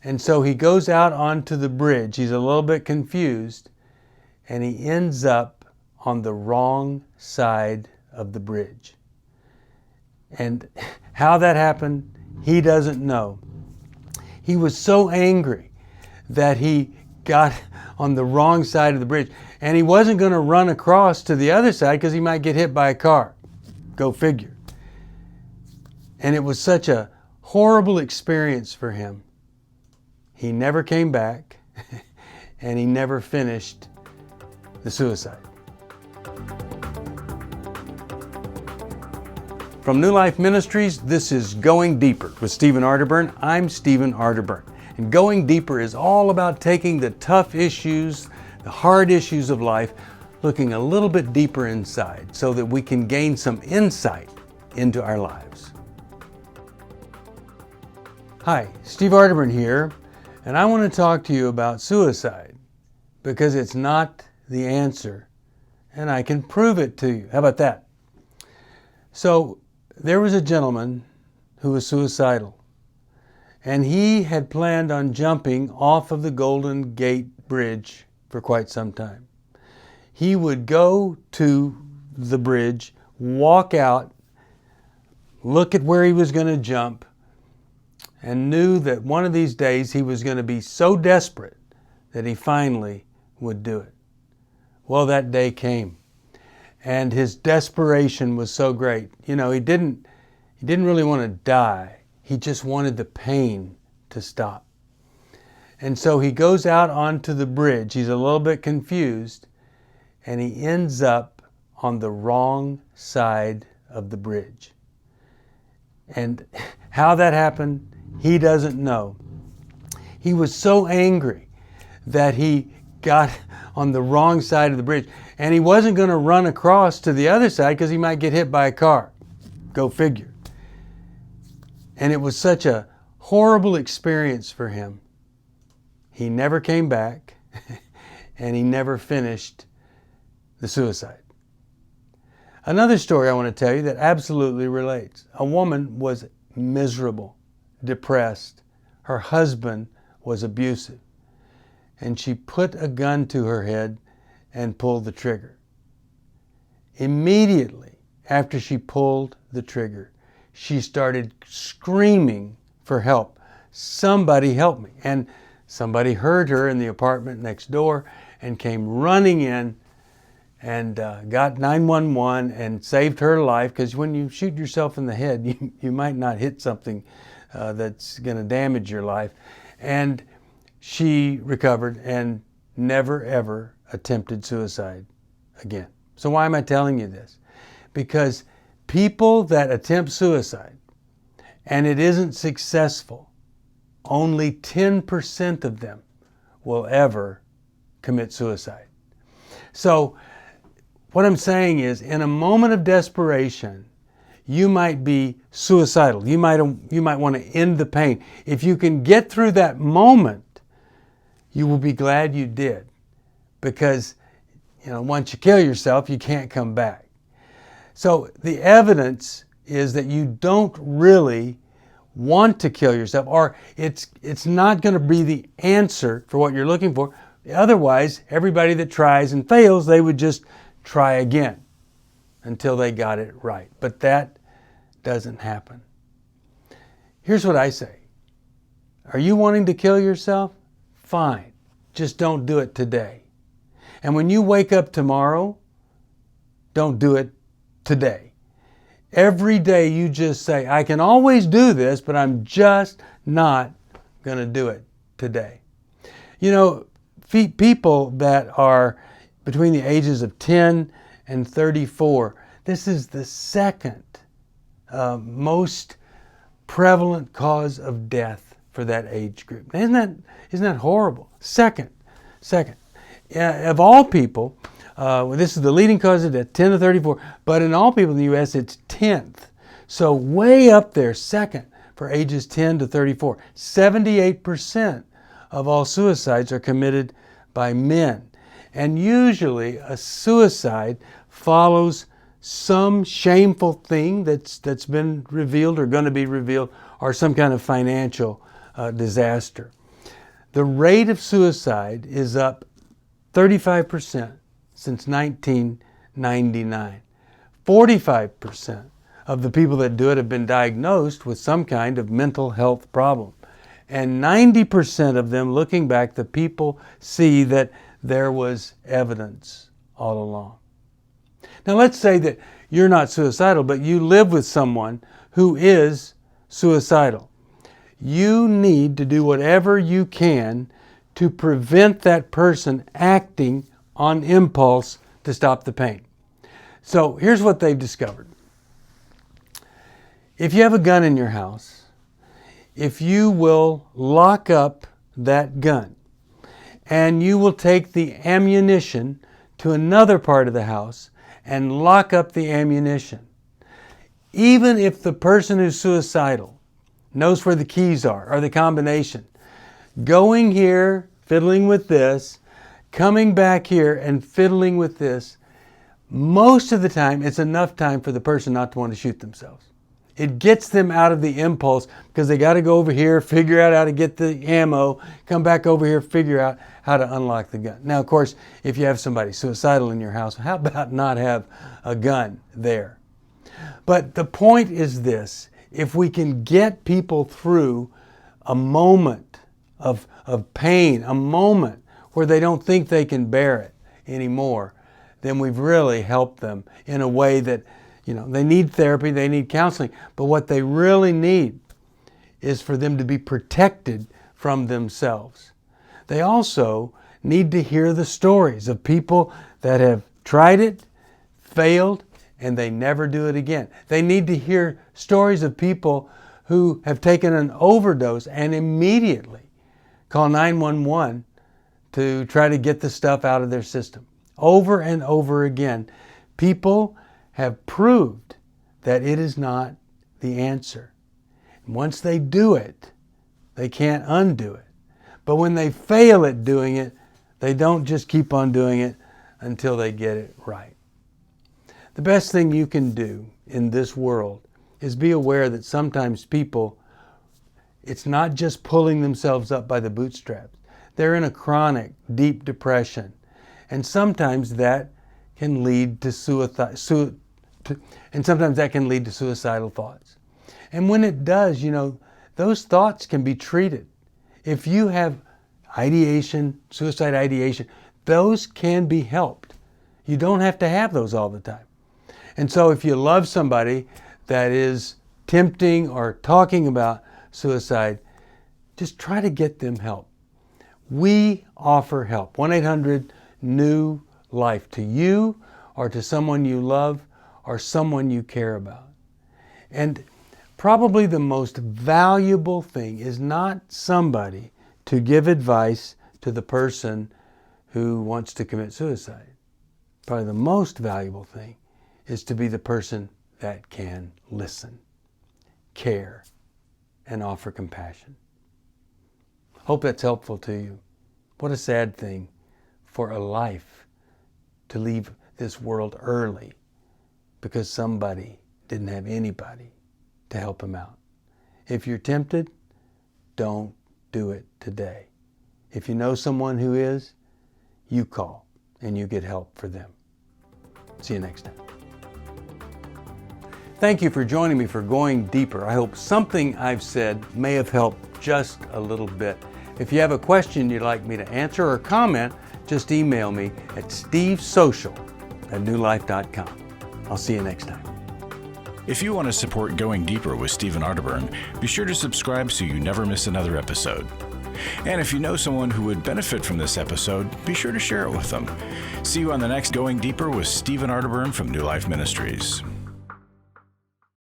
And so he goes out onto the bridge. He's a little bit confused, and he ends up on the wrong side of the bridge. And how that happened, he doesn't know. He was so angry that he got on the wrong side of the bridge, and he wasn't going to run across to the other side because he might get hit by a car. Go figure. And it was such a horrible experience for him. He never came back, and he never finished the suicide. From New Life Ministries, this is Going Deeper with Stephen Arterburn. I'm Stephen Arterburn. And Going Deeper is all about taking the tough issues, the hard issues of life, looking a little bit deeper inside so that we can gain some insight into our lives. Hi, Steve Arterburn here, and I want to talk to you about suicide because it's not the answer, and I can prove it to you. How about that? So, there was a gentleman who was suicidal, and he had planned on jumping off of the Golden Gate Bridge for quite some time. He would go to the bridge, walk out, look at where he was going to jump, and knew that one of these days he was going to be so desperate that he finally would do it. Well, that day came, and his desperation was so great. You know, he didn't really want to die. He just wanted the pain to stop. And so he goes out onto the bridge. He's a little bit confused, and he ends up on the wrong side of the bridge. And how that happened, he doesn't know. He was so angry that he got on the wrong side of the bridge, and he wasn't going to run across to the other side because he might get hit by a car. Go figure. And it was such a horrible experience for him. He never came back, and he never finished the suicide. Another story I want to tell you that absolutely relates. A woman was miserable, depressed. Her husband was abusive, and she put a gun to her head and pulled the trigger. Immediately after she pulled the trigger, she started screaming for help. Somebody help me. And somebody heard her in the apartment next door and came running in and got 911 and saved her life, because when you shoot yourself in the head, you might not hit something that's going to damage your life. And she recovered and never ever attempted suicide again. So why am I telling you this? Because people that attempt suicide and it isn't successful, only 10% of them will ever commit suicide. So what I'm saying is, in a moment of desperation, you might be suicidal. You might want to end the pain. If you can get through that moment, you will be glad you did. Because, once you kill yourself, you can't come back. So the evidence is that you don't really want to kill yourself, or it's not going to be the answer for what you're looking for. Otherwise, everybody that tries and fails, they would just try again until they got it right. But that doesn't happen. Here's what I say. Are you wanting to kill yourself? Fine. Just don't do it today. And when you wake up tomorrow, don't do it today. Every day you just say, I can always do this, but I'm just not going to do it today. People that are between the ages of 10 and 34, this is the second most prevalent cause of death for that age group. Isn't that horrible? Second. Of all people, this is the leading cause of death, 10 to 34, but in all people in the U.S., it's 10th. So way up there, second, for ages 10 to 34. 78% of all suicides are committed by men. And usually a suicide follows some shameful thing that's been revealed or going to be revealed, or some kind of financial disaster. The rate of suicide is up 35% since 1999. 45% of the people that do it have been diagnosed with some kind of mental health problem. And 90% of them, looking back, the people see that there was evidence all along. Now let's say that you're not suicidal, but you live with someone who is suicidal. You need to do whatever you can to prevent that person acting on impulse to stop the pain. So here's what they've discovered. If you have a gun in your house, if you will lock up that gun and you will take the ammunition to another part of the house and lock up the ammunition, even if the person who's suicidal knows where the keys are or the combination, going here, fiddling with this, coming back here and fiddling with this, most of the time it's enough time for the person not to want to shoot themselves. It gets them out of the impulse because they got to go over here, figure out how to get the ammo, come back over here, figure out how to unlock the gun. Now, of course, if you have somebody suicidal in your house, how about not have a gun there? But the point is this: if we can get people through a moment of pain, a moment where they don't think they can bear it anymore, then we've really helped them in a way that, they need therapy, they need counseling, but what they really need is for them to be protected from themselves. They also need to hear the stories of people that have tried it, failed, and they never do it again. They need to hear stories of people who have taken an overdose and immediately call 911 to try to get the stuff out of their system. Over and over again, people have proved that it is not the answer. And once they do it, they can't undo it. But when they fail at doing it, they don't just keep on doing it until they get it right. The best thing you can do in this world is be aware that sometimes people, it's not just pulling themselves up by the bootstraps. They're in a chronic, deep depression. And sometimes that can lead to suicidal thoughts. And when it does, those thoughts can be treated. If you have ideation, suicide ideation, those can be helped. You don't have to have those all the time. And so if you love somebody that is tempting or talking about suicide, just try to get them help. We offer help. 1-800-NEW-LIFE to you or to someone you love or someone you care about. And probably the most valuable thing is not somebody to give advice to the person who wants to commit suicide. Probably the most valuable thing is to be the person that can listen, care, and offer compassion. Hope that's helpful to you. What a sad thing for a life to leave this world early because somebody didn't have anybody to help him out. If you're tempted, don't do it today. If you know someone who is, you call and you get help for them. See you next time. Thank you for joining me for Going Deeper. I hope something I've said may have helped just a little bit. If you have a question you'd like me to answer or comment, just email me at stevesocial@newlife.com. I'll see you next time. If you want to support Going Deeper with Stephen Arterburn, be sure to subscribe so you never miss another episode. And if you know someone who would benefit from this episode, be sure to share it with them. See you on the next Going Deeper with Stephen Arterburn from New Life Ministries.